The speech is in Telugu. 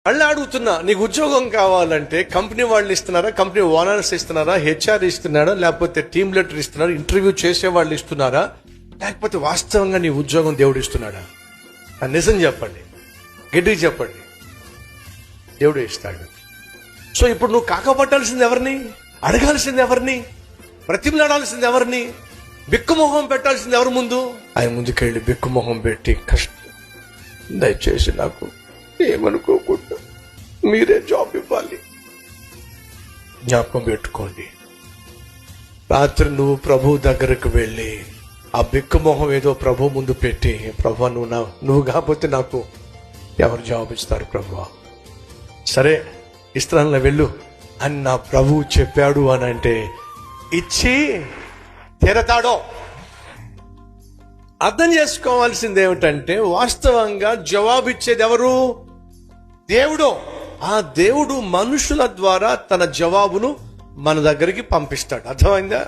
మళ్ళీ అడుగుతున్నా, నీకు ఉద్యోగం కావాలంటే కంపెనీ వాళ్ళు ఇస్తున్నారా, కంపెనీ ఓనర్స్ ఇస్తున్నారా, హెచ్ఆర్ ఇస్తున్నారా, లేకపోతే టీమ్ లీడర్ ఇస్తున్నారా, ఇంటర్వ్యూ చేసే వాళ్ళు ఇస్తున్నారా, లేకపోతే వాస్తవంగా నీ ఉద్యోగం దేవుడు ఇస్తున్నాడా? నిజం చెప్పండి, గట్టిగా చెప్పండి. దేవుడు ఇస్తాడు. సో ఇప్పుడు నువ్వు కాకపట్టాల్సింది ఎవరిని? అడగాల్సింది ఎవరిని? బ్రతిమలాడాల్సింది ఎవరిని? బిక్కుమొహం పెట్టాల్సింది ఎవరి ముందు? ఆయన ముందుకెళ్ళి బిక్కుమొహం పెట్టి, కష్టం దయచేసి నాకు ఏమనుకోకుండా మీరే జాబ్ ఇవ్వాలి. జ్ఞాపకం పెట్టుకోండి, రాత్రి నువ్వు ప్రభు దగ్గరకు వెళ్ళి ఆ బిక్కుమొహం ఏదో ప్రభు ముందు పెట్టి, ప్రభు నువ్వు కాకపోతే నాకు ఎవరు జాబ్ ఇస్తారు ప్రభు? సరే ఇస్తాను వెళ్ళు అని నా ప్రభువు చెప్పాడు అని అంటే ఇచ్చి తీరతాడో. అర్థం చేసుకోవాల్సింది ఏమిటంటే, వాస్తవంగా జవాబిచ్చేది ఎవరు? దేవుడు. ఆ దేవుడు మనుషుల ద్వారా తన జవాబును మన దగ్గరికి పంపిస్తాడు. అర్థమైందా?